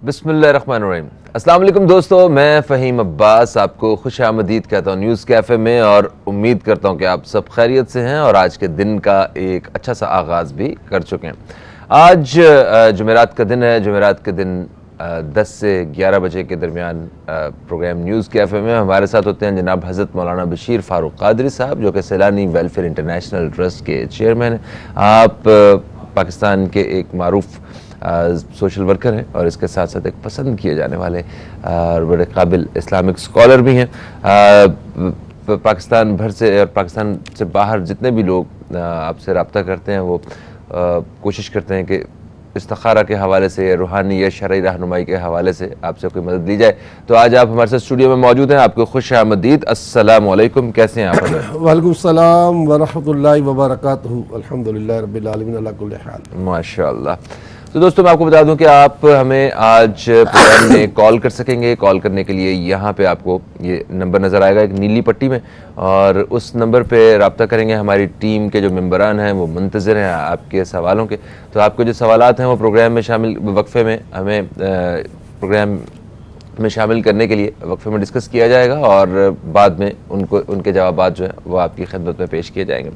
بسم اللہ الرحمن الرحیم۔ السلام علیکم دوستو، میں فہیم عباس آپ کو خوش آمدید کہتا ہوں نیوز کیفے میں، اور امید کرتا ہوں کہ آپ سب خیریت سے ہیں اور آج کے دن کا ایک اچھا سا آغاز بھی کر چکے ہیں۔ آج جمعرات کا دن ہے۔ جمعرات کے دن 10 سے 11 بجے کے درمیان پروگرام نیوز کیفے میں ہمارے ساتھ ہوتے ہیں جناب حضرت مولانا بشیر فاروق قادری صاحب، جو کہ سیلانی ویلفیئر انٹرنیشنل ٹرسٹ کے چیئرمین ہیں۔ آپ پاکستان کے ایک معروف سوشل ورکر ہیں اور اس کے ساتھ ساتھ ایک پسند کیے جانے والے اور بڑے قابل اسلامک اسکالر بھی ہیں۔ پاکستان بھر سے اور پاکستان سے باہر جتنے بھی لوگ آپ سے رابطہ کرتے ہیں وہ کوشش کرتے ہیں کہ استخارہ کے حوالے سے یا روحانی یا شرعی رہنمائی کے حوالے سے آپ سے کوئی مدد لی جائے۔ تو آج آپ ہمارے ساتھ اسٹوڈیو میں موجود ہیں، آپ کو خوش آمدید۔ السلام علیکم، کیسے ہیں آپ؟ وعلیکم السلام ورحمۃ اللہ وبرکاتہ۔ الحمدللہ رب العالمین علی کل حال۔ ماشاءاللہ۔ تو دوستو میں آپ کو بتا دوں کہ آپ ہمیں آج پروگرام میں کال کر سکیں گے۔ کال کرنے کے لیے یہاں پہ آپ کو یہ نمبر نظر آئے گا ایک نیلی پٹی میں، اور اس نمبر پہ رابطہ کریں گے۔ ہماری ٹیم کے جو ممبران ہیں وہ منتظر ہیں آپ کے سوالوں کے۔ تو آپ کے جو سوالات ہیں وہ پروگرام میں شامل وقفے میں ہمیں پروگرام میں شامل کرنے کے لیے وقفے میں ڈسکس کیا جائے گا، اور بعد میں ان کے جوابات جو ہیں وہ آپ کی خدمت میں پیش کیے جائیں گے۔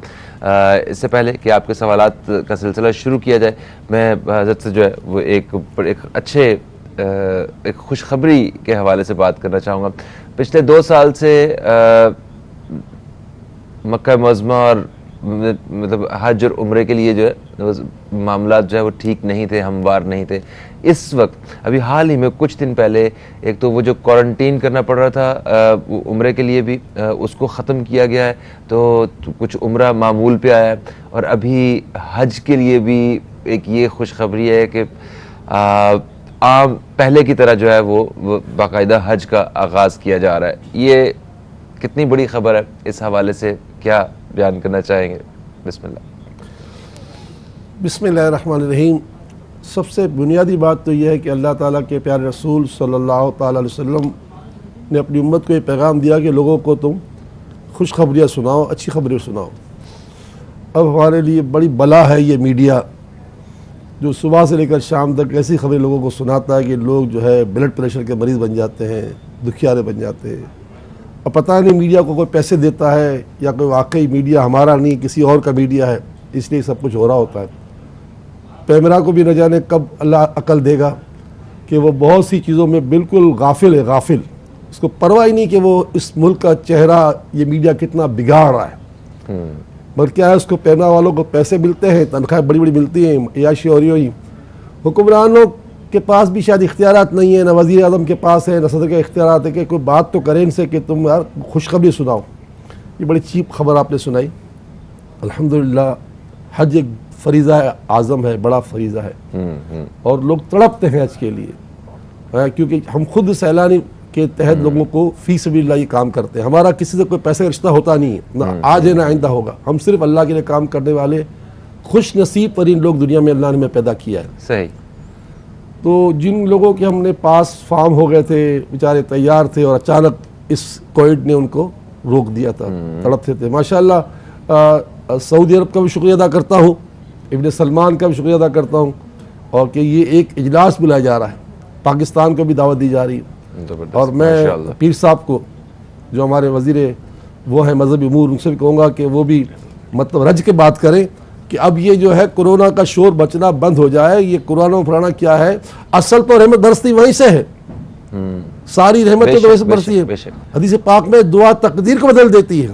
اس سے پہلے کہ آپ کے سوالات کا سلسلہ شروع کیا جائے، میں حضرت سے جو ہے وہ ایک اچھے ایک خوشخبری کے حوالے سے بات کرنا چاہوں گا۔ پچھلے 2 سال سے مکہ معظمہ اور مطلب حج اور عمرے کے لیے جو ہے معاملات جو ہے وہ ٹھیک نہیں تھے، ہموار نہیں تھے۔ اس وقت ابھی حال ہی میں کچھ دن پہلے ایک تو وہ جو کوارنٹین کرنا پڑ رہا تھا عمرے کے لیے بھی، اس کو ختم کیا گیا ہے، تو کچھ عمرہ معمول پہ آیا ہے، اور ابھی حج کے لیے بھی ایک یہ خوشخبری ہے کہ عام پہلے کی طرح جو ہے وہ باقاعدہ حج کا آغاز کیا جا رہا ہے۔ یہ کتنی بڑی خبر ہے، اس حوالے سے کیا بیان کرنا چاہیں گے؟ بسم اللہ۔ بسم اللہ الرحمن الرحیم۔ سب سے بنیادی بات تو یہ ہے کہ اللہ تعالیٰ کے پیارے رسول صلی اللہ تعالیٰ علیہ وسلم نے اپنی امت کو یہ پیغام دیا کہ لوگوں کو تم خوشخبریاں سناؤ، اچھی خبریں سناؤ۔ اب ہمارے لیے بڑی بلا ہے یہ میڈیا، جو صبح سے لے کر شام تک ایسی خبریں لوگوں کو سناتا ہے کہ لوگ جو ہے بلڈ پریشر کے مریض بن جاتے ہیں، دکھیارے بن جاتے ہیں۔ اب پتہ نہیں میڈیا کو کوئی پیسے دیتا ہے یا کوئی واقعی میڈیا ہمارا نہیں کسی اور کا میڈیا ہے، اس لیے سب کچھ ہو رہا ہوتا ہے۔ پیمرا کو بھی نہ جانے کب اللہ عقل دے گا کہ وہ بہت سی چیزوں میں بالکل غافل ہے، غافل، اس کو پرواہ ہی نہیں کہ وہ اس ملک کا چہرہ یہ میڈیا کتنا بگاڑ رہا ہے۔ مگر کیا ہے، اس کو پیمرا والوں کو پیسے ملتے ہیں، تنخواہیں بڑی بڑی ملتی ہیں، عیاشی اور ہی حکمرانوں کے پاس بھی شاید اختیارات نہیں ہیں، نہ وزیر اعظم کے پاس ہے، نہ صدر کے اختیارات ہے کہ کوئی بات تو کریں ان سے کہ تم یار خوشخبری سناؤ۔ یہ بڑی چیپ خبر آپ نے سنائی۔ الحمدللہ حج ایک فریضہ اعظم ہے، بڑا فریضہ ہے، اور لوگ تڑپتے ہیں حج کے لیے، کیونکہ ہم خود سیلانی کے تحت لوگوں کو فی سبیل اللہ یہ کام کرتے ہیں۔ ہمارا کسی سے کوئی پیسے کا رشتہ ہوتا نہیں ہے، نہ آج ہے نہ آئندہ ہوگا۔ ہم صرف اللہ کے لیے کام کرنے والے خوش نصیب ترین لوگ دنیا میں اللہ نے پیدا کیا ہے۔ صحیح۔ تو جن لوگوں کے ہم نے پاس فارم ہو گئے تھے، بیچارے تیار تھے، اور اچانک اس کووڈ نے ان کو روک دیا تھا، تڑپتے تھے۔ ماشاءاللہ سعودی عرب کا بھی شکریہ ادا کرتا ہوں، ابن سلمان کا بھی شکریہ ادا کرتا ہوں، اور کہ یہ ایک اجلاس بلایا جا رہا ہے، پاکستان کو بھی دعوت دی جا رہی ہے۔ اور میں پیر صاحب کو جو ہمارے وزیر وہ ہیں مذہبی امور، ان سے بھی کہوں گا کہ وہ بھی مطلب رج کے بات کریں کہ اب یہ جو ہے کورونا کا شور بچنا بند ہو جائے۔ یہ قرآن و پرانا کیا ہے، اصل تو رحمت برستی وہیں سے ہے، ساری رحمت تو وہیں سے برستی ہے۔ حدیث پاک میں دعا تقدیر کو بدل دیتی ہے،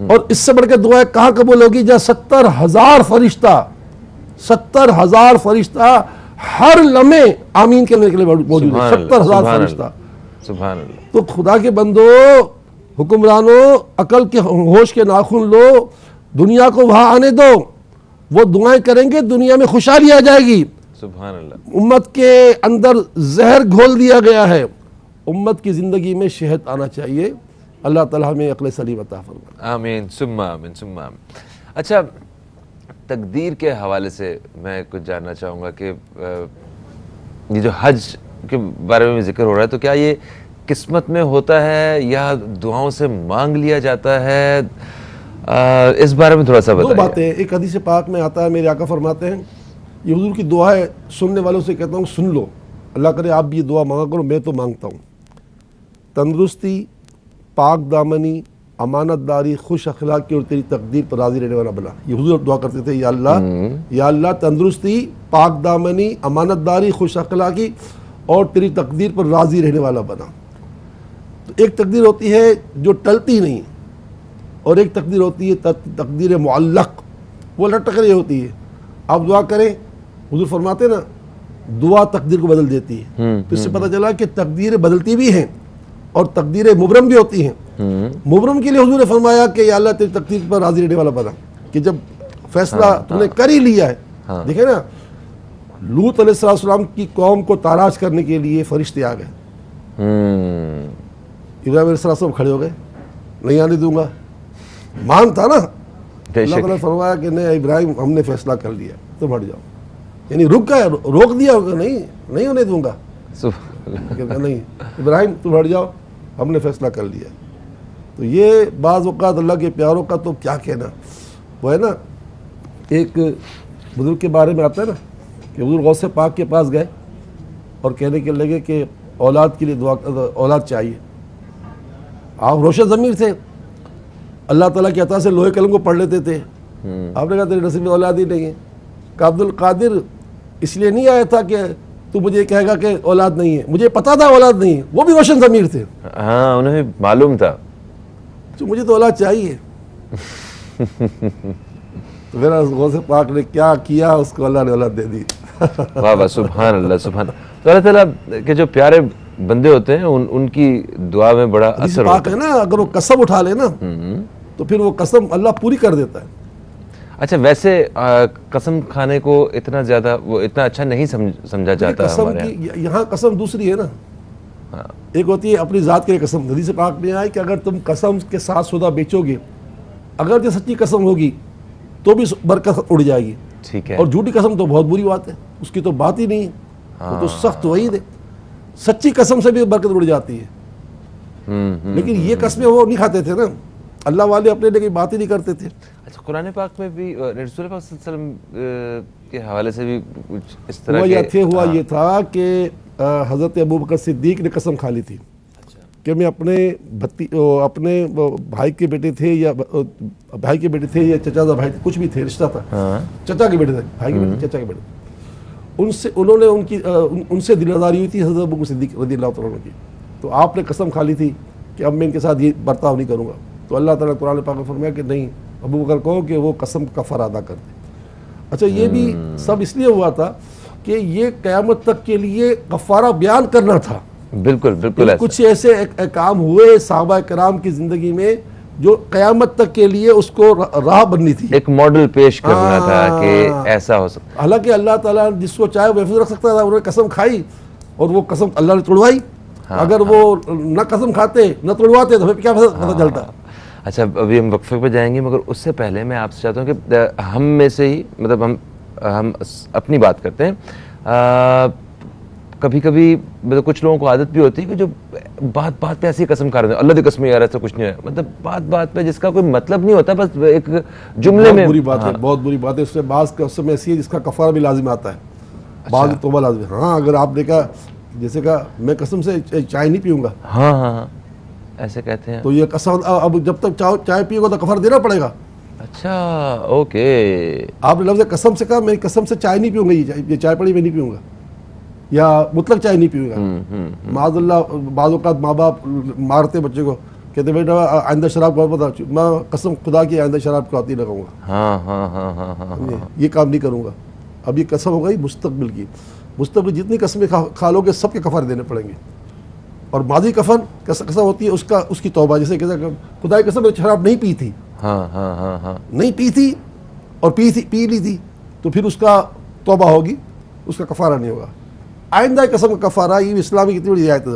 اور اس سے بڑھ کے دعا کہاں قبول ہوگی جہاں 70,000 فرشتہ 70,000 فرشتہ ہر لمحے آمین کہنے کے لیے موجود ہے۔ 70,000 فرشتہ۔ سبحان اللہ۔ تو خدا کے بندو، حکمرانوں، عقل کے ہوش کے ناخن لو، دنیا کو وہاں آنے دو، وہ دعائیں کریں گے، دنیا میں خوشحالی آ جائے گی۔ سبحان اللہ۔ امت کے اندر زہر گھول دیا گیا ہے، امت کی زندگی میں شہد آنا چاہیے۔ اللہ تعالیٰ ہمیں عقل سلیم عطا فرمائے۔ آمین ثم آمین ثم آمین۔ اچھا، تقدیر کے حوالے سے میں کچھ جاننا چاہوں گا کہ یہ جو حج کے بارے میں ذکر ہو رہا ہے، تو کیا یہ قسمت میں ہوتا ہے یا دعاؤں سے مانگ لیا جاتا ہے؟ اس بارے میں تھوڑا سا بتائیے۔ دو باتیں، ایک حدیث پاک میں آتا ہے، میرے آقا فرماتے ہیں، یہ حضور کی دعا ہے، سننے والوں سے کہتا ہوں سن لو، اللہ کرے آپ بھی یہ دعا مانگا کرو، میں تو مانگتا ہوں، تندرستی، پاک دامنی، امانت داری، خوش اخلاقی اور تیری تقدیر پر راضی رہنے والا بنا. یہ حضور دعا کرتے تھے، یا اللہ تندرستی، پاک دامنی، امانت داری، خوش اخلاقی اور تیری تقدیر پر راضی رہنے والا بنا. تو ایک تقدیر ہوتی ہے جو ٹلتی نہیں، اور ایک تقدیر ہوتی ہے تقدیر معلق، وہ لٹک رہی ہوتی ہے. آپ دعا کریں، حضور فرماتے ہیں نا دعا تقدیر کو بدل دیتی ہے. تو اس سے پتہ چلا کہ تقدیریں بدلتی بھی ہیں اور تقدیریں مبرم بھی ہوتی ہیں. مبرم کے لیے حضور نے فرمایا کہ یا اللہ تیری تقدیر پر راضی رہنے والا بنا، کہ جب فیصلہ تم نے کر ہی لیا ہے. دیکھیں نا لوط علیہ السلام کی قوم کو تاراج کرنے کے لیے فرشتے آ گئے. ابراہیم علیہ السلام کھڑے ہو گئے، نہیں آنے دوں گا. مان تھا نا. اللہ تعالیٰ نے فرمایا کہ نہیں ابراہیم ہم نے فیصلہ کر لیا، تم ہٹ جاؤ. یعنی رک گئے، روک دیا ہوگا، نہیں ہونے دوں گا. نہیں ابراہیم تم ہٹ جاؤ، ہم نے فیصلہ کر لیا. تو یہ بعض اوقات اللہ کے پیاروں کا تو کیا کہنا. وہ ہے نا ایک بزرگ کے بارے میں آتا ہے نا کہ حضور غوث پاک کے پاس گئے اور کہنے کے لگے کہ اولاد کے لیے دعا، اولاد چاہیے. آپ روشن ضمیر تھے، اللہ تعالیٰ کی عطا سے لوہے قلم کو پڑھ لیتے تھے. آپ نے کہا تیرے نصیب میں اولاد ہی نہیں ہے. کہ عبد القادر اس لیے نہیں آیا تھا کہ تو مجھے کہے گا کہ اولاد نہیں ہے، مجھے پتا تھا اولاد نہیں ہے. وہ بھی روشن ضمیر تھے، ہاں انہیں معلوم تھا تو مجھے تو اولاد چاہیے. تو میرا غوث پاک نے کیا کیا، اس کو اللہ نے اولاد دے دی. واہ واہ سبحان اللہ سبحان. تو اللہ تعالیٰ کے جو پیارے بندے ہوتے ہیں ان کی دعا میں بڑا اثر پاک ہے نا. اگر وہ قسم اٹھا لے نا تو پھر وہ قسم اللہ پوری کر دیتا ہے. اچھا ویسے قسم کھانے کو اتنا زیادہ وہ اتنا اچھا نہیں سمجھا جاتا قسم کی. یہاں قسم دوسری ہے نا. ایک ہوتی ہے اپنی ذات کے لیے قسم. حدیث پاک میں آئے کہ اگر تم قسم کے ساتھ سودا بیچو گے، اگر جو سچی قسم ہوگی تو بھی برکت اڑ جائے گی. ٹھیک ہے. اور جھوٹی قسم تو بہت بری بات ہے، اس کی تو بات ہی نہیں ہے، وہ تو سخت وعید ہے. سچی قسم سے بھی برکت اڑ جاتی ہے. لیکن یہ قسمیں وہ نہیں کھاتے تھے نا. اللہ والے اپنے لیے کوئی بات ہی نہیں کرتے تھے. اچھا قرآن پاک میں بھی رسول پاک صلی اللہ علیہ وسلم کے حوالے سے بھی کچھ اس طرح ہوا یہ تھا کہ حضرت ابوبکر صدیق نے قسم کھا لی تھی کہ میں اپنے بھائی کے بیٹے تھے یا چچا کا بھائی، کچھ بھی تھے، رشتہ تھا، چچا کے بیٹے تھے، بھائی کے بیٹے، چچا کے بیٹے. انہوں نے ان سے دل آزاری ہوئی تھی حضرت ابوبکر صدیق رضی اللہ تعالیٰ عنہ کی. تو آپ نے قسم کھا لی تھی کہ اب میں ان کے ساتھ یہ برتاؤ نہیں کروں گا. تو اللہ تعالیٰ نے قرآن پاک میں فرمایا کہ نہیں، ابوبکر کہو کہ وہ قسم کفارہ ادا کر دے. اچھا یہ بھی سب اس لیے ہوا تھا کہ یہ قیامت تک کے لیے کفارہ بیان کرنا تھا. بالکل بالکل. کچھ ایسے کام ہوئے صحابہ کرام کی زندگی میں جو قیامت تک کے لیے اس کو راہ بننی تھی، ایک ماڈل پیش کرنا تھا کہ ایسا ہو سکتا. حالانکہ اللہ تعالیٰ جس کو چاہے وہ محفوظ رکھ سکتا تھا. انہوں نے قسم کھائی اور وہ قسم اللہ نے توڑوائی. اگر وہ نہ قسم کھاتے نہ توڑواتے تو پھر کیا پتہ چلتا. اچھا ابھی ہم وقفے پہ جائیں گے، مگر اس سے پہلے میں آپ سے چاہتا ہوں کہ ہم میں سے ہی مطلب ہم اپنی بات کرتے ہیں. کبھی کبھی مطلب کچھ لوگوں کو عادت بھی ہوتی ہے کہ جو بات پہ ایسی قسم کھا رہے ہیں، اللہ کی قسم یار ایسا کچھ نہیں ہے، مطلب بات پہ جس کا کوئی مطلب نہیں ہوتا، بس ایک جملے میں. بری بات ہے، بہت بری بات ہے. اس سے بعض قسم ایسی ہے جس کا کفارہ بھی لازم آتا ہے، بعض توبہ لازم ہے. ہاں اگر آپ نے کہا، جیسے کہا میں قسم سے چائے نہیں پیوں گا، ہاں ایسے کہتے ہیں، تو یہ قسم اب جب تک چائے پیو گا تو کفارہ دینا پڑے گا. اچھا اوکے. آپ نے لفظ قسم سے کہا میں قسم سے چائے نہیں پیوں گا، یہ چائے پڑی میں نہیں پیوں گا، یا مطلق چائے نہیں پیوں گا. معاذ اللہ بعض اوقات ماں باپ مارتے بچے کو، کہتے بیٹا آئندہ شراب کو بتا، میں قسم خدا کی آئندہ شراب کو آتی لگاؤں گا. ہاں یہ کام نہیں کروں گا. اب یہ قسم ہو گئی مستقبل کی. مستقبل جتنی قسمیں کھا لو گے سب کے کفارے دینے پڑیں گے. اور ماضی قسم ہوتی ہے اس کی توبہ. جیسے خدا کی قسم میں شراب نہیں پی تھی، نہیں پی تھی اور پی لی تھی، تو پھر اس کا توبہ ہوگی، اس کا کفارہ نہیں ہوگا. آئندہ قسم کا کفارہ، یہ اسلامی کتنی بڑی رعایت ہے.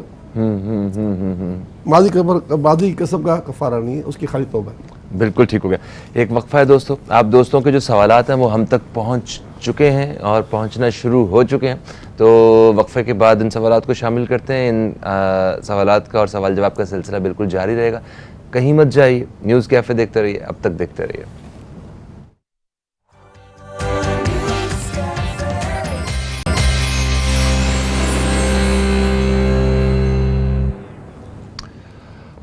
ماضی قسم کا کفارہ نہیں ہے، اس کی خالی توبہ ہے. بالکل ٹھیک ہو گیا. ایک وقفہ ہے دوستوں. آپ دوستوں کے جو سوالات ہیں وہ ہم تک پہنچ چکے ہیں اور پہنچنا شروع ہو چکے ہیں، تو وقفے کے بعد ان سوالات کو شامل کرتے ہیں. ان سوالات کا اور سوال جواب کا سلسلہ بالکل جاری رہے گا. کہیں مت جائیے، نیوز کیفے دیکھتے رہیے، اب تک دیکھتے رہیے.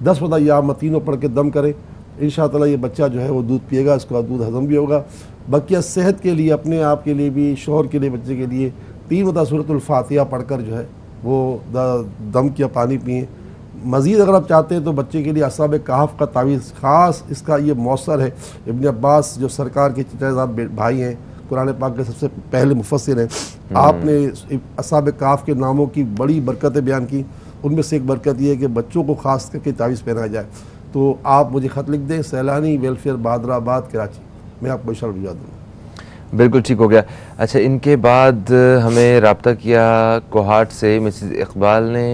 10 ودا یا متینوں پڑھ کے دم کریں، انشاءاللہ یہ بچہ جو ہے وہ دودھ پیے گا، اس کا دودھ ہضم بھی ہوگا۔ بقیہ صحت کے لیے، اپنے آپ کے لیے بھی، شوہر کے لیے، بچے کے لیے 3 ودا سورۃ الفاتحہ پڑھ کر جو ہے وہ دم کیا پانی پئیں۔ مزید اگر آپ چاہتے ہیں تو بچے کے لیے اصحاب کہف کا تعویذ خاص اس کا یہ مؤثر ہے۔ ابن عباس جو سرکار کے چچا بھائی ہیں، قرآن پاک کے سب سے پہلے مفسر ہیں، آپ نے اصحاب کہف کے ناموں کی بڑی برکتیں بیان کی۔ ان میں سے ایک برکت یہ ہے کہ بچوں کو خاص کر کے تعویذ پہنایا جائے۔ تو آپ مجھے خط لکھ دیں، سیلانی ویلفیئر بہادر آباد کراچی، میں آپ کو اشارہ بھیجا دوں گا۔ بالکل ٹھیک ہو گیا۔ اچھا، ان کے بعد ہمیں رابطہ کیا کوہاٹ سے مسز اقبال نے،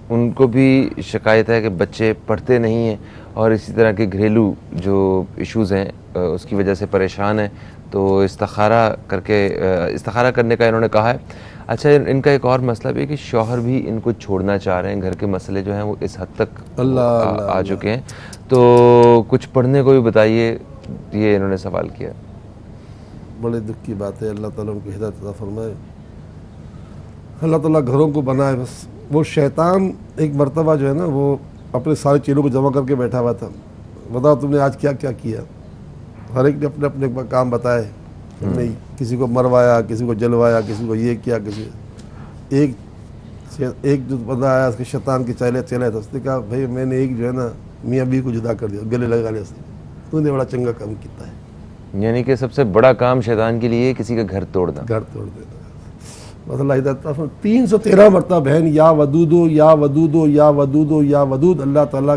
ان کو بھی شکایت ہے کہ بچے پڑھتے نہیں ہیں اور اسی طرح کے گھریلو جو ایشوز ہیں اس کی وجہ سے پریشان ہیں، تو استخارہ کرنے کا انہوں نے کہا ہے۔ اچھا، ان کا ایک اور مسئلہ بھی ہے کہ شوہر بھی ان کو چھوڑنا چاہ رہے ہیں، گھر کے مسئلے جو ہیں وہ اس حد تک آ چکے ہیں، تو کچھ پڑھنے کو بھی بتائیے، یہ انہوں نے سوال کیا۔ بڑے دکھ کی بات ہے، اللہ تعالیٰ ان کو ہدایت عطا فرمائے، اللہ تعالیٰ گھروں کو بنائے۔ بس وہ شیطان ایک مرتبہ جو ہے نا وہ اپنے سارے چیلوں کو جمع کر کے بیٹھا ہوا تھا، بتاؤ تم نے آج کیا کیا کیا۔ ہر ایک نے اپنے اپنے کام بتائے، نہیں کسی کو مروایا، کسی کو جلوایا، کسی کو یہ کیا، کسی ایک جو بندہ آیا اس کے شیطان کے چہلے تھا، اس نے کہا بھائی میں نے ایک جو ہے نا میاں بیوی کو جدا کر دیا، گلے لگا لیا، تو نے بڑا چنگا کام کیا ہے۔ یعنی کہ سب سے بڑا کام شیطان کے لیے کسی کا گھر توڑنا، گھر توڑ دینا۔ بس اللہ ہدایت 313 مرتبہ بہن یا ودودو یا ودودو یا ودودو یا ودود، اللہ تعالیٰ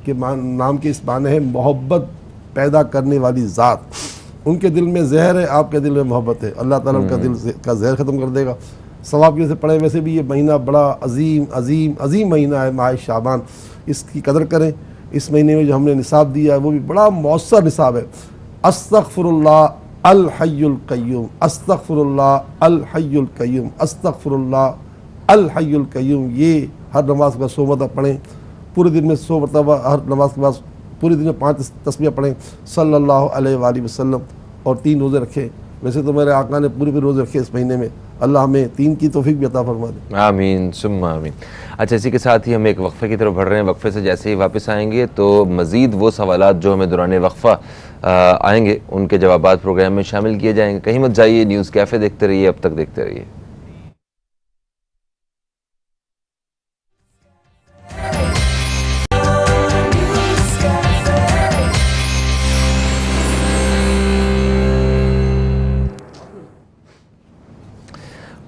کے نام کے اس معنی ہے محبت پیدا کرنے والی ذات۔ ان کے دل میں زہر ہے، آپ کے دل میں محبت ہے، اللہ تعالیٰ ان کا دل کا زہر ختم کر دے گا۔ ثواب کی سے پڑھے، ویسے بھی یہ مہینہ بڑا عظیم عظیم عظیم مہینہ ہے، ماہ شعبان، اس کی قدر کریں۔ اس مہینے میں جو ہم نے نصاب دیا ہے وہ بھی بڑا مؤثر نصاب ہے۔ استغفر اللہ الحی القیوم، استغفر اللہ الحی القیوم، استغفر اللہ الحی القیوم، یہ ہر نماز کے بعد 100 مرتبہ پڑھیں، پورے دن میں 100 مرتبہ، ہر نماز کے بعد پورے دن میں 5 تسبیح پڑھیں صلی اللہ علیہ وآلہ وسلم، اور 3 روزے رکھیں۔ ویسے تو میرے آقا نے پورے روزے رکھے اس مہینے میں، اللہ ہمیں 3 کی توفیق بھی عطا فرما دے، آمین ثم آمین۔ اچھا، اسی کے ساتھ ہی ہم ایک وقفے کی طرف بڑھ رہے ہیں۔ وقفے سے جیسے ہی واپس آئیں گے تو مزید وہ سوالات جو ہمیں دوران وقفہ آئیں گے ان کے جوابات پروگرام میں شامل کیے جائیں گے۔ کہیں مت جائیے، نیوز کیفے دیکھتے رہیے، اب تک دیکھتے رہیے۔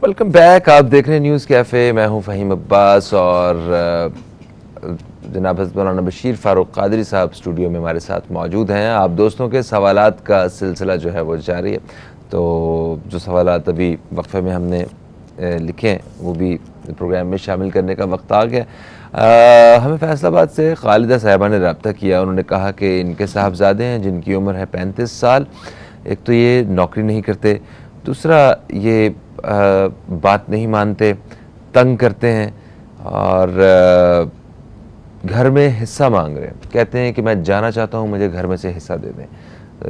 ویلکم بیک، آپ دیکھ رہے ہیں نیوز کیفے، میں ہوں فہیم عباس، اور جناب حضرت مولانا بشیر فاروق قادری صاحب اسٹوڈیو میں ہمارے ساتھ موجود ہیں۔ آپ دوستوں کے سوالات کا سلسلہ جو ہے وہ جاری ہے، تو جو سوالات ابھی وقفے میں ہم نے لکھے ہیں وہ بھی پروگرام میں شامل کرنے کا وقت آ گیا۔ ہمیں فیصل آباد سے خالدہ صاحبہ نے رابطہ کیا، انہوں نے کہا کہ ان کے صاحبزادے ہیں جن کی عمر ہے 35 سال، ایک تو یہ نوکری نہیں کرتے، دوسرا یہ بات نہیں مانتے، تنگ کرتے ہیں، اور گھر میں حصہ مانگ رہے ہیں، کہتے ہیں کہ میں جانا چاہتا ہوں، مجھے گھر میں سے حصہ دے دیں۔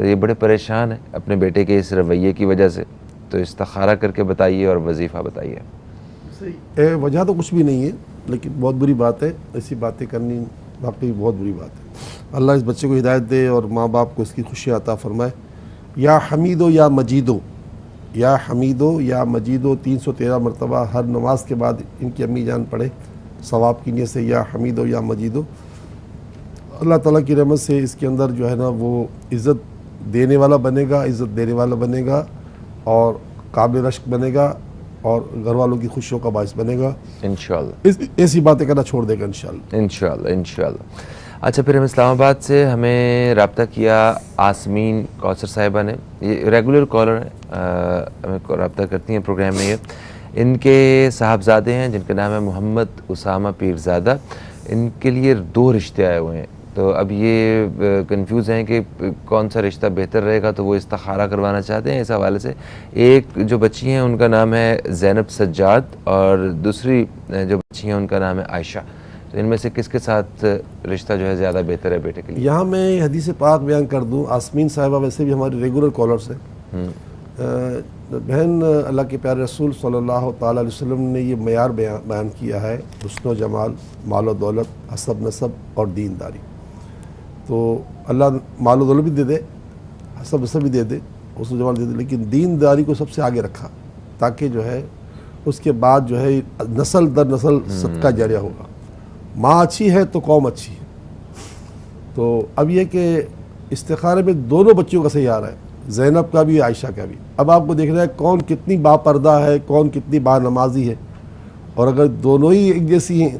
یہ بڑے پریشان ہیں اپنے بیٹے کے اس رویے کی وجہ سے، تو استخارہ کر کے بتائیے اور وظیفہ بتائیے۔ وجہ تو کچھ بھی نہیں ہے، لیکن بہت بری بات ہے، ایسی باتیں کرنی واقعی بہت بری بات ہے۔ اللہ اس بچے کو ہدایت دے اور ماں باپ کو اس کی خوشی عطا فرمائے۔ یا حمیدو یا مجیدو، یا حمیدو یا مجیدو 313 مرتبہ ہر نماز کے بعد ان کی امی جان پڑھے ثواب کی نیت سے، یا حمیدو یا مجیدو۔ اللہ تعالیٰ کی رحمت سے اس کے اندر جو ہے نا وہ عزت دینے والا بنے گا، عزت دینے والا بنے گا، اور قابل رشک بنے گا، اور گھر والوں کی خوشیوں کا باعث بنے گا انشاءاللہ۔ ایسی باتیں کرنا چھوڑ دے گا انشاءاللہ انشاءاللہ۔ اچھا، پھر ہم اسلام آباد سے ہمیں رابطہ کیا آسمین کوثر صاحبہ نے، یہ ریگولر کالر ہیں، ہمیں رابطہ کرتی ہیں پروگرام میں۔ یہ ان کے صاحبزادے ہیں جن کا نام ہے محمد اسامہ پیرزادہ، ان کے لیے 2 رشتے آئے ہوئے ہیں، تو اب یہ کنفیوز ہیں کہ کون سا رشتہ بہتر رہے گا، تو وہ استخارہ کروانا چاہتے ہیں اس حوالے سے۔ ایک جو بچی ہیں ان کا نام ہے زینب سجاد، اور دوسری جو بچی ہیں ان کا نام ہے عائشہ، تو ان میں سے کس کے ساتھ رشتہ جو ہے زیادہ بہتر ہے بیٹے کے لیے؟ یہاں میں حدیث پاک بیان کر دوں، آسمین صاحبہ ویسے بھی ہماری ریگولر کالرز ہیں، بہن اللہ کے پیارے رسول صلی اللہ تعالیٰ علیہ وسلم نے یہ معیار بیان کیا ہے حسن و جمال، مال و دولت، حسب نسب اور دینداری. تو اللہ مال و دولت بھی دے دے، حسب نسب بھی دے دے، حسن و جمال دے دے، لیکن دینداری کو سب سے آگے رکھا تاکہ جو ہے اس کے بعد جو ہے نسل در نسل صدقہ جاریہ ہوگا. ماں اچھی ہے تو قوم اچھی ہے. تو اب یہ کہ استخارے میں دونوں بچوں کا صحیح آ رہا ہے، زینب کا بھی، عائشہ کا بھی. اب آپ کو دیکھنا ہے کون کتنی با پردہ ہے، کون کتنی با نمازی ہے. اور اگر دونوں ہی ایک جیسی ہیں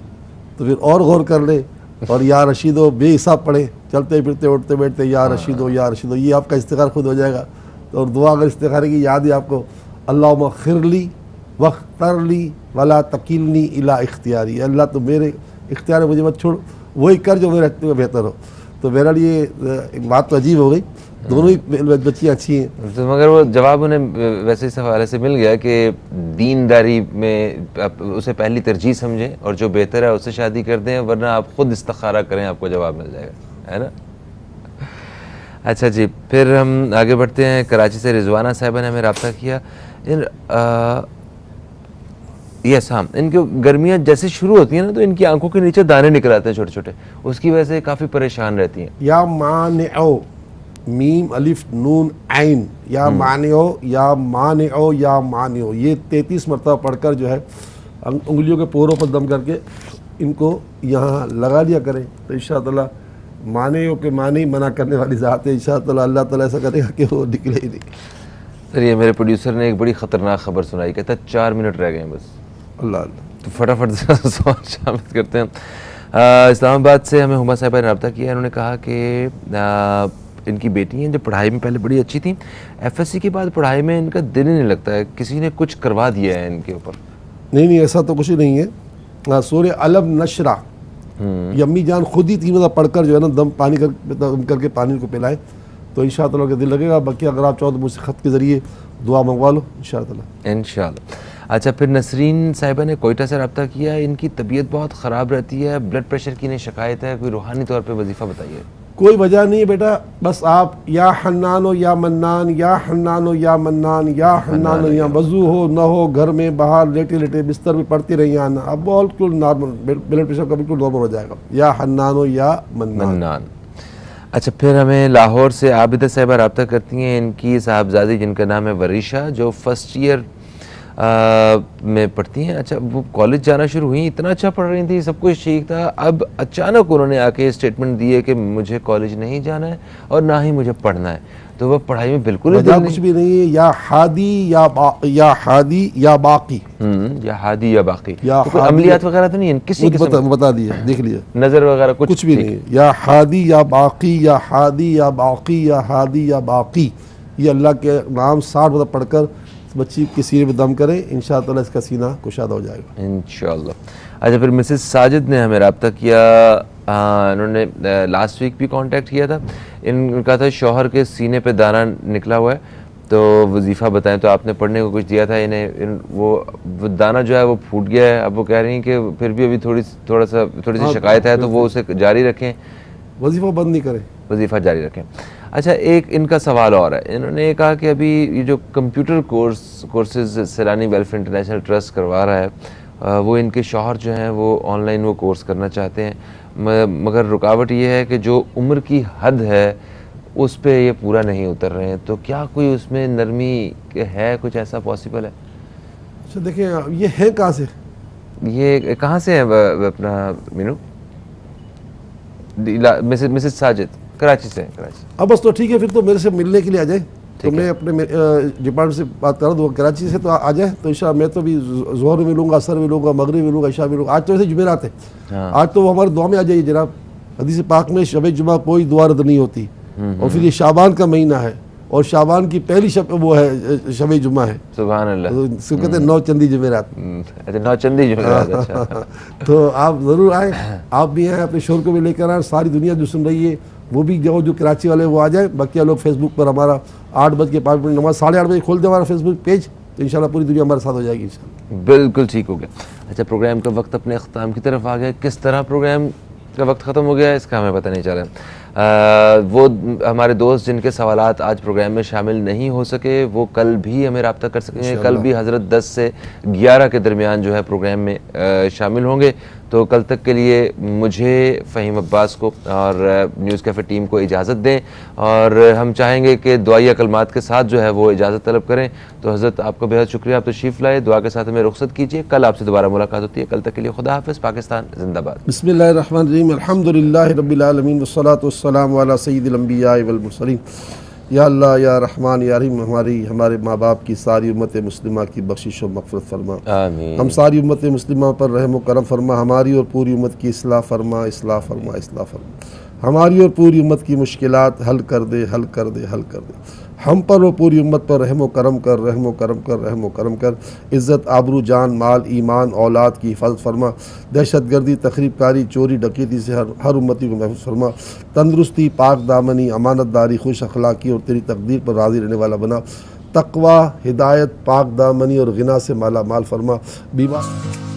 تو پھر اور غور کر لیں اور یا رشیدو بے حساب پڑھیں، چلتے پھرتے اٹھتے بیٹھتے یا رشیدو یا رشیدو. یہ آپ کا استخارہ خود ہو جائے گا. اور دعا اگر استخارے کی یاد ہے آپ کو، اللہم اغفر لی واختر لی ولا تکلنی الی اختیاری. اللہ تو میرے اختیار مجھے مت چھوڑ، وہی کر جو میرے بہتر ہو. تو میرا لیے ایک بات تو عجیب ہو گئی، دونوں ہی بچیاں اچھی ہیں. تو مگر وہ جواب انہیں ویسے اس حوالے سے مل گیا کہ دینداری میں اسے پہلی ترجیح سمجھیں اور جو بہتر ہے اس سے شادی کر دیں، ورنہ آپ خود استخارہ کریں، آپ کو جواب مل جائے گا، ہے نا. اچھا جی، پھر ہم آگے بڑھتے ہیں. کراچی سے رضوانہ صاحبہ نے ہمیں رابطہ کیا. یس ہاں، ان کی گرمیاں جیسے شروع ہوتی ہیں نا تو ان کی آنکھوں کے نیچے دانے نکل آتے ہیں چھوٹے چھوٹے، اس کی وجہ سے کافی پریشان رہتی ہیں. یا مانعو، میم الف نون عین، یا مانعو یا مانعو یا مانعو، یہ 33 مرتبہ پڑھ کر جو ہے انگلیوں کے پوروں پر دم کر کے ان کو یہاں لگا لیا کریں تو انشاءاللہ مانعو کے معنی منع کرنے والی ذات ہے. انشاءاللہ اللہ تعالیٰ ایسا کرے گا کہ وہ نکلے ہی نہیں. سر یہ میرے پروڈیوسر نے ایک بڑی خطرناک خبر سنائی، کہتا ہے 4 منٹ رہ گئے ہیں بس. اللہ اللہ. تو فٹافٹ سوال شامل کرتے ہیں. اسلام آباد سے ہمیں ہما صاحبہ نے رابطہ کیا. انہوں نے کہا کہ ان کی بیٹی ہیں جو پڑھائی میں پہلے بڑی اچھی تھیں، ایف ایس سی کے بعد پڑھائی میں ان کا دل ہی نہیں لگتا ہے، کسی نے کچھ کروا دیا ہے ان کے اوپر. نہیں ایسا تو کچھ نہیں ہے. سورہ علم نشرہ یہ امی جان خود ہی 3 مرتبہ پڑھ کر جو ہے نا دم کر کے پانی کو پلائیں تو انشاءاللہ کا دل لگے گا. باقی اگر آپ چاہو تو مجھ سے خط کے ذریعے دعا منگوا لو انشاءاللہ. اچھا، پھر نسرین صاحبہ نے کوئٹہ سے رابطہ کیا. ان کی طبیعت بہت خراب رہتی ہے، بلڈ پریشر کی انہیں شکایت ہے، کوئی روحانی طور پہ وظیفہ بتائیے. کوئی وجہ نہیں ہے بیٹا، بس آپ یا حنان ہو یا منان، یا حنان ہو یا منان، یا حنان ہو یا وضو ہو نہ ہو، گھر میں باہر لیٹے لیٹے بستر میں پڑھتی رہی آنا، اب بالکل نارمل بلڈ پریشر کا بالکل نارمل ہو جائے گا. یا حنان ہو یا منان. اچھا، پھر ہمیں لاہور سے عابدہ صاحبہ رابطہ کرتی ہیں. ان کی صاحبزادی جن کا نام ہے وریشہ، جو فرسٹ ایئر میں پڑھتی ہیں. اچھا، وہ کالج جانا شروع ہوئی، اتنا اچھا پڑھ رہی تھیں، سب کچھ ٹھیک تھا. اب اچانک انہوں نے آ کے اسٹیٹمنٹ دی ہے کہ مجھے کالج نہیں جانا ہے اور نہ ہی مجھے پڑھنا ہے. تو وہ پڑھائی میں بالکل کچھ بھی نہیں ہے. یا ہادی یا باقی، یا ہادی یا باقی، یا باقی. کوئی عملیات وغیرہ تو نہیں ہے کسی قسم؟ بتا دیا، دیکھ لیا، نظر وغیرہ کچھ بھی نہیں ہے. یا ہادی یا باقی، یا ہادی یا باقی، یا ہادی یا باقی. یہ اللہ کے نام 60 مرتبہ پڑھ کر بچی کے سینے پہ دم کریں، انشاءاللہ اس کا سینہ کشادہ ہو جائے گا انشاءاللہ. اچھا، پھر مسز ساجد نے ہمیں رابطہ کیا. انہوں نے لاسٹ ویک بھی کانٹیکٹ کیا تھا. ان کا تھا شوہر کے سینے پہ دانہ نکلا ہوا ہے تو وظیفہ بتائیں. تو آپ نے پڑھنے کو کچھ دیا تھا انہیں، وہ دانہ جو ہے وہ پھوٹ گیا ہے. اب وہ کہہ رہی ہیں کہ پھر بھی ابھی تھوڑی سی شکایت ہے تو وہ اسے جاری رکھیں، وظیفہ بند نہیں کریں، وظیفہ جاری رکھیں. اچھا، ایک ان کا سوال اور ہے. انہوں نے کہا کہ ابھی یہ جو computer courses Saylani welfare international trust کروا رہا ہے، وہ ان کے شوہر جو ہیں وہ آن لائن وہ کورس کرنا چاہتے ہیں، مگر رکاوٹ یہ ہے کہ جو عمر کی حد ہے اس پہ یہ پورا نہیں اتر رہے ہیں. تو کیا کوئی اس میں نرمی ہے، کچھ ایسا پاسبل ہے؟ اچھا دیکھیں، یہ ہے کہاں سے، یہ کہاں سے ہے اپنا مینو؟ مسز ساجد کراچی سے. اب بس تو ٹھیک ہے، پھر تو میرے سے ملنے کے لیے آ جائیں. تو میں اپنے ڈپارٹمنٹ سے بات کر رہا ہوں، کراچی سے تو آ جائیں تو انشاءاللہ. میں تو بھی ظہر ملوں گا، عصر ملوں گا، مغرب ملوں گا، عشاء ملوں گا. آج تو ایسے جمعرات ہے، آج تو وہ ہمارے دعا میں آ جائیے جناب. حدیث پاک میں شب جمعہ کوئی دعا رد نہیں ہوتی. اور پھر یہ شعبان کا مہینہ ہے اور شعبان کی پہلی شب وہ ہے شب جمعہ ہے. سبحان اللہ. تو کہتے ہیں 9 چندی جمعرات. اچھا، 9 چندی جمعرات. تو آپ ضرور آئیں، آپ بھی آئیں، اپنے شور کو بھی لے کر آئیں. ساری دنیا جو سن رہی ہے وہ بھی جو کراچی والے وہ آ جائیں. باقی لوگ فیس بک پر ہمارا 8:05 نماز 8:30 کھول دیں ہمارا فیس بک پیج، تو انشاءاللہ پوری دنیا ہمارے ساتھ ہو جائے گی انشاءاللہ. بالکل ٹھیک ہو گیا. اچھا، پروگرام کا وقت اپنے اختتام کی طرف آ گیا. کس طرح پروگرام کا وقت ختم ہو گیا اس کا ہمیں پتہ نہیں چلا. وہ ہمارے دوست جن کے سوالات آج پروگرام میں شامل نہیں ہو سکے وہ کل بھی ہمیں رابطہ کر سکیں گے. کل بھی حضرت 10 سے 11 کے درمیان جو ہے پروگرام میں شامل ہوں گے. تو کل تک کے لیے مجھے، فہیم عباس کو اور نیوز کیفے ٹیم کو اجازت دیں، اور ہم چاہیں گے کہ دعائیہ کلمات کے ساتھ جو ہے وہ اجازت طلب کریں. تو حضرت آپ کا بہت شکریہ، آپ تشریف لائے. دعا کے ساتھ ہمیں رخصت کیجیے. کل آپ سے دوبارہ ملاقات ہوتی ہے. کل تک کے لیے خدا حافظ. پاکستان زندہ باد. بسم اللہ الرحمن الرحیم. الحمدللہ رب العالمین والصلاة والسلام علی سید الانبیاء والمرسلین. یا اللہ یا رحمان یا رحیم، ہمارے ماں باپ کی ساری امت مسلمہ کی بخشش و مغفرت فرما. آمین. ہم ساری امت مسلمہ پر رحم و کرم فرما. ہماری اور پوری امت کی اصلاح فرما، اصلاح فرما، اصلاح فرما. ہماری اور پوری امت کی مشکلات حل کر دے، حل کر دے، حل کر دے. ہم پر اور پوری امت پر رحم و کرم کر، رحم و کرم کر، رحم و کرم کر. عزت، آبرو، جان، مال، ایمان، اولاد کی حفاظت فرما. دہشت گردی، تخریب کاری، چوری ڈکیتی سے ہر امتی کو محفوظ فرما. تندرستی، پاک دامنی، امانت داری، خوش اخلاقی اور تیری تقدیر پر راضی رہنے والا بنا. تقوی، ہدایت، پاک دامنی اور غنا سے مالا مال فرما. بیمار